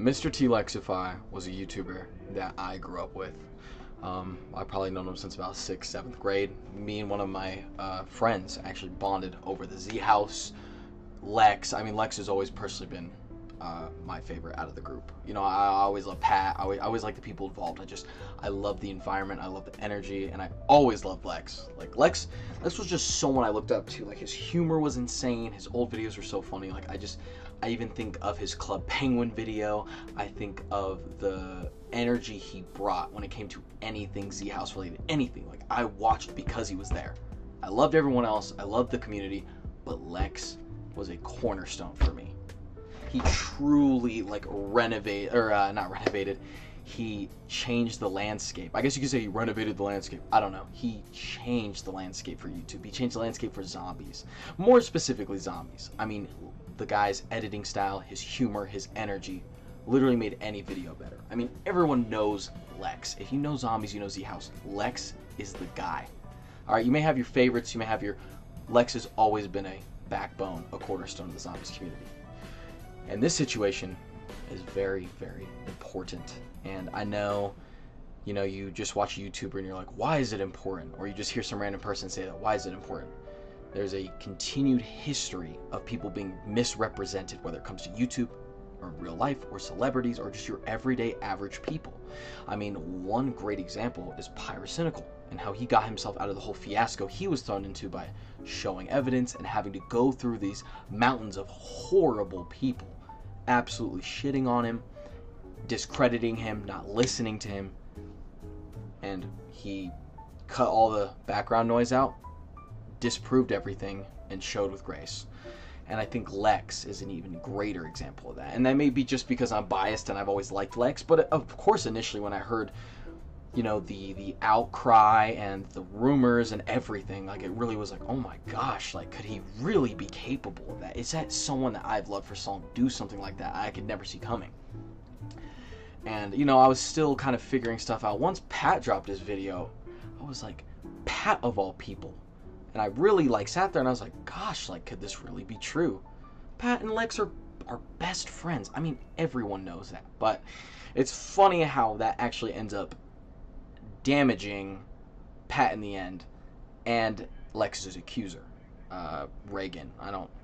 MrTLexify was a YouTuber that I grew up with. I probably known him since about 6th, 7th grade. Me and one of my friends actually bonded over the Z House. Lex, I mean, Lex has always personally been my favorite out of the group. You know, I always love Pat. I always like the people involved. I love the environment. I love the energy, and I always loved Lex. Like Lex was just someone I looked up to. Like his humor was insane. His old videos were so funny. Like I even think of his Club Penguin video. I think of the energy he brought when it came to anything Z House related. Anything. Like I watched because he was there. I loved everyone else. I loved the community, but Lex was a cornerstone for me. He truly like not renovated. He changed the landscape. I guess you could say he renovated the landscape. I don't know. He changed the landscape for YouTube. He changed the landscape for zombies. More specifically zombies. I mean, the guy's editing style, his humor, his energy literally made any video better. I mean, everyone knows Lex. If you know zombies, you know Z House. Lex is the guy. Alright, you may have your favorites, you may have your... Lex has always been a backbone, a cornerstone of the zombies community. And this situation is very, very important. And I know, you know, you just watch a YouTuber and you're like, why is it important? Or you just hear some random person say that, why is it important? There's a continued history of people being misrepresented, whether it comes to YouTube or real life or celebrities or just your everyday average people. I mean, one great example is Pyrocynical and how he got himself out of the whole fiasco he was thrown into by showing evidence and having to go through these mountains of horrible people absolutely shitting on him, discrediting him, not listening to him, and he cut all the background noise out, disproved everything, and showed with grace. And I think Lex is an even greater example of that. And that may be just because I'm biased and I've always liked Lex, but of course initially when I heard, you know, the outcry and the rumors and everything, like it really was like, oh my gosh, like could he really be capable of that? Is that someone that I've loved for so long do something like that I could never see coming? And you know, I was still kind of figuring stuff out. Once Pat dropped his video, I was like, Pat of all people. And I really like sat there and I was like, gosh, like could this really be true? Pat and Lex are best friends. I mean, everyone knows that. But it's funny how that actually ends up damaging Pat in the end and Lex's accuser, Reagan.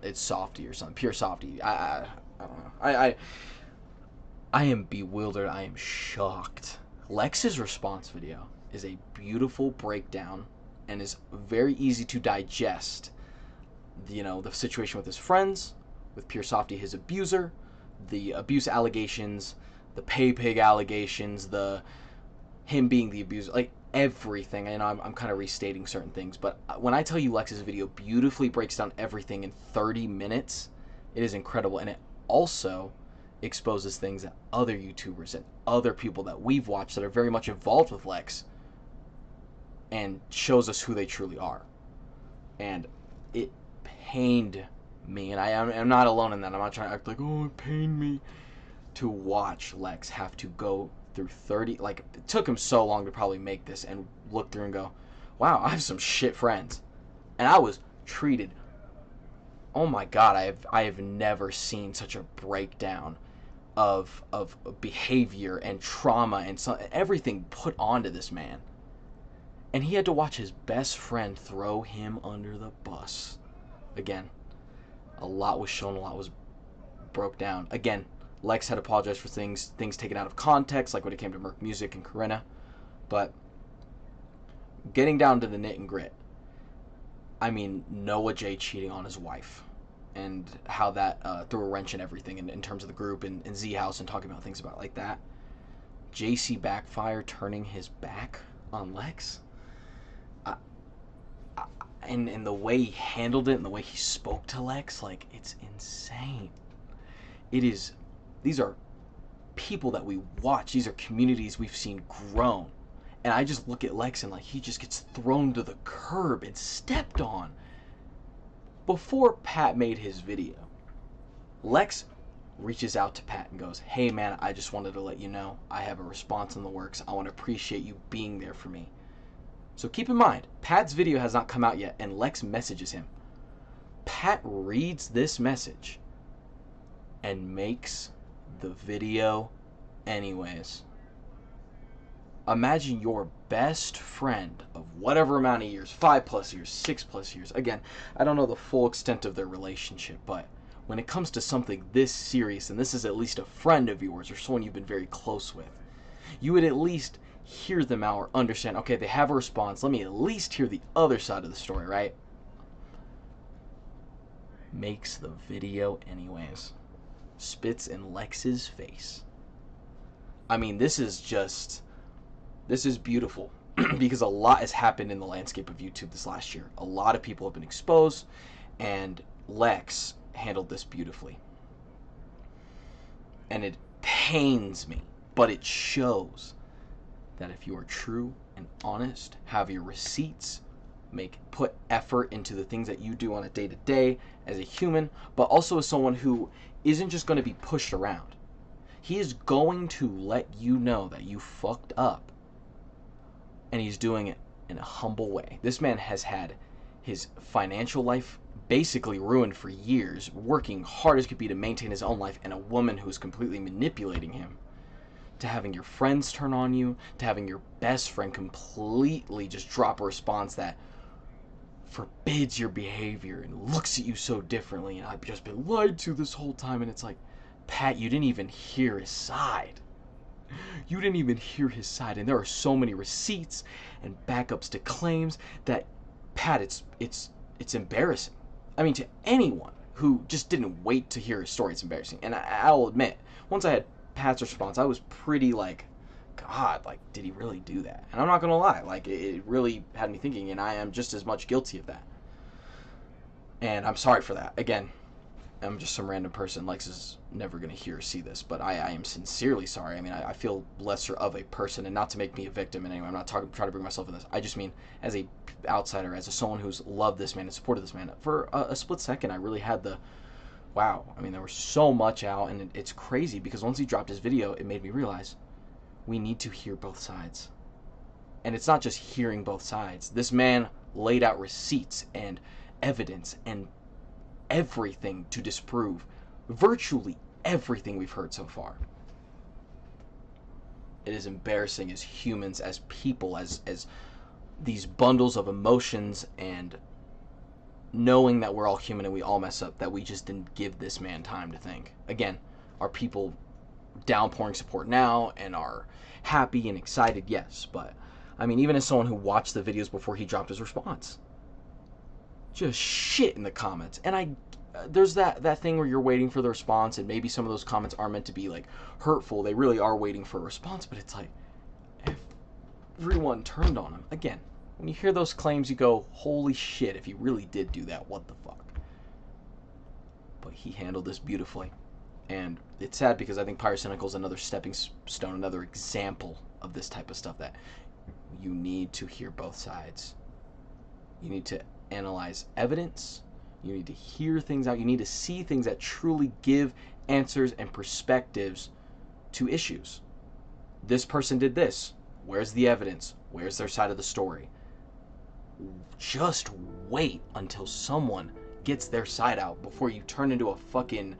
It's Softy or something, pure Softy. I don't know. I am bewildered. I am shocked. Lex's response video is a beautiful breakdown and is very easy to digest. You know, the situation with his friends, with Pure Softy, his abuser, the abuse allegations, the pay pig allegations, him being the abuser, like everything. And I'm kind of restating certain things, but when I tell you Lex's video beautifully breaks down everything in 30 minutes, it is incredible. And it also exposes things that other YouTubers and other people that we've watched that are very much involved with Lex and shows us who they truly are. And it pained me, and I'm not alone in that. I'm not trying to act like, oh, it pained me, to watch Lex have to go through 30, like it took him so long to probably make this and look through and go, wow, I have some shit friends. And I was treated, oh my god, I have never seen such a breakdown of behavior and trauma and everything put onto this man. And he had to watch his best friend throw him under the bus. Again, a lot was shown, a lot was broke down. Again, Lex had apologized for things taken out of context, like when it came to Merc Music and Corinna. But getting down to the knit and grit, I mean, Noah J cheating on his wife and how that threw a wrench in everything in terms of the group and Z House and talking about things about like that. JC Backfire turning his back on Lex. And the way he handled it and the way he spoke to Lex, like, it's insane. These are people that we watch. These are communities we've seen grown. And I just look at Lex and, like, he just gets thrown to the curb and stepped on. Before Pat made his video, Lex reaches out to Pat and goes, hey, man, I just wanted to let you know I have a response in the works. I want to appreciate you being there for me. So keep in mind, Pat's video has not come out yet, and Lex messages him. Pat reads this message and makes the video anyways. Imagine your best friend of whatever amount of years, 5+ years, 6+ years. Again, I don't know the full extent of their relationship, but when it comes to something this serious, and this is at least a friend of yours or someone you've been very close with, you would at least hear them out or understand, okay, they have a response. Let me at least hear the other side of the story, right? Makes the video anyways. Spits in Lex's face. I mean, this is beautiful because a lot has happened in the landscape of YouTube this last year. A lot of people have been exposed, and Lex handled this beautifully. And it pains me, but it shows that if you are true and honest, have your receipts, put effort into the things that you do on a day-to-day as a human, but also as someone who isn't just going to be pushed around. He is going to let you know that you fucked up, and he's doing it in a humble way. This man has had his financial life basically ruined for years, working hard as could be to maintain his own life, and a woman who's completely manipulating him, to having your friends turn on you, to having your best friend completely just drop a response that forbids your behavior and looks at you so differently, and I've just been lied to this whole time. And it's like, Pat, you didn't even hear his side. You didn't even hear his side, and there are so many receipts and backups to claims that, Pat, it's embarrassing. I mean, to anyone who just didn't wait to hear his story, it's embarrassing. And I'll admit, once I had Pat's response, I was pretty like, God, like, did he really do that? And I'm not gonna lie, like, it really had me thinking, and I am just as much guilty of that. And I'm sorry for that. Again, I'm just some random person. Lex is never gonna hear or see this, but I am sincerely sorry. I mean, I feel lesser of a person, and not to make me a victim in any way. I'm not trying to bring myself in this. I just mean as a outsider, as someone who's loved this man and supported this man. For a split second, I really had the, wow. I mean, there was so much out, and it's crazy because once he dropped his video, it made me realize we need to hear both sides. And it's not just hearing both sides. This man laid out receipts and evidence and everything to disprove virtually everything we've heard so far. It is embarrassing as humans, as people, as these bundles of emotions, and knowing that we're all human and we all mess up, that we just didn't give this man time to think. Again, are people downpouring support now and are happy and excited? Yes, but I mean, even as someone who watched the videos before he dropped his response, just shit in the comments. And there's that thing where you're waiting for the response, and maybe some of those comments are meant to be like hurtful. They really are waiting for a response, but it's like everyone turned on him. Again, when you hear those claims, you go, holy shit, if he really did do that, what the fuck? But he handled this beautifully. And it's sad because I think Pyrocynical is another stepping stone, another example of this type of stuff, that you need to hear both sides. You need to analyze evidence. You need to hear things out. You need to see things that truly give answers and perspectives to issues. This person did this. Where's the evidence? Where's their side of the story? Just wait until someone gets their side out before you turn into a fucking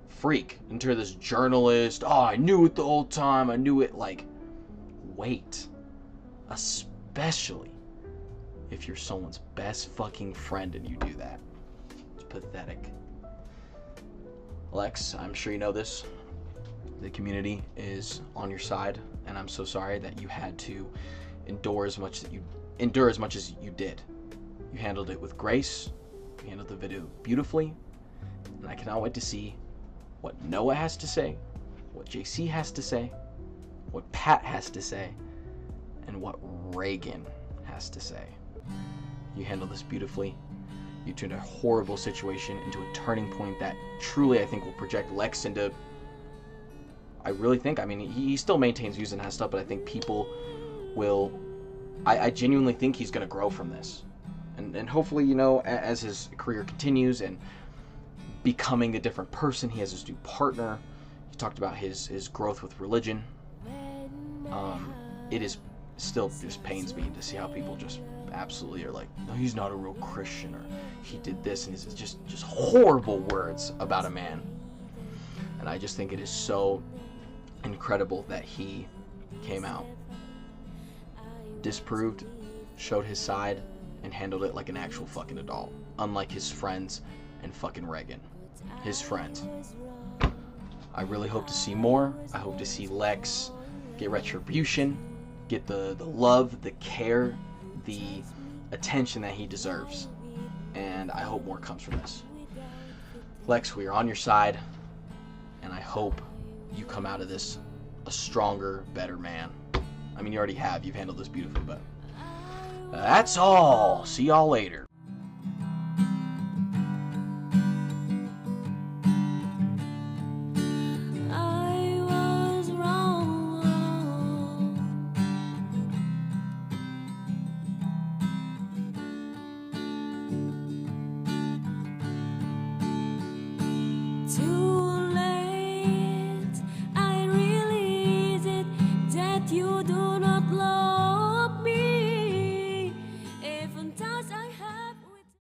freak, into this journalist. Oh, I knew it the whole time. I knew it. Like, wait. Especially if you're someone's best fucking friend and you do that. It's pathetic. Lex, I'm sure you know this. The community is on your side, and I'm so sorry that you had to endure as much as you did. You handled it with grace. You handled the video beautifully, and I cannot wait to see what Noah has to say, what JC has to say, what Pat has to say, and what Reagan has to say. You handled this beautifully. You turned a horrible situation into a turning point that truly, I think, will project Lex into, I really think, I mean, he still maintains views and has stuff, but I think people will, I genuinely think he's going to grow from this. And hopefully, you know, as his career continues and becoming a different person, he has his new partner. He talked about his growth with religion. It is still just pains me to see how people just absolutely are like, no, he's not a real Christian, or he did this, and it's just horrible words about a man. And And I just think it is so incredible that he came out, disproved, showed his side, and handled it like an actual fucking adult. Unlike his friends and fucking Reagan. His friends. I really hope to see more. I hope to see Lex get retribution, get the love, the care, the attention that he deserves. And I hope more comes from this. Lex, we are on your side, and I hope you come out of this a stronger, better man. I mean, you already have. You've handled this beautifully, but that's all. See y'all later. Too late, I realize it that you do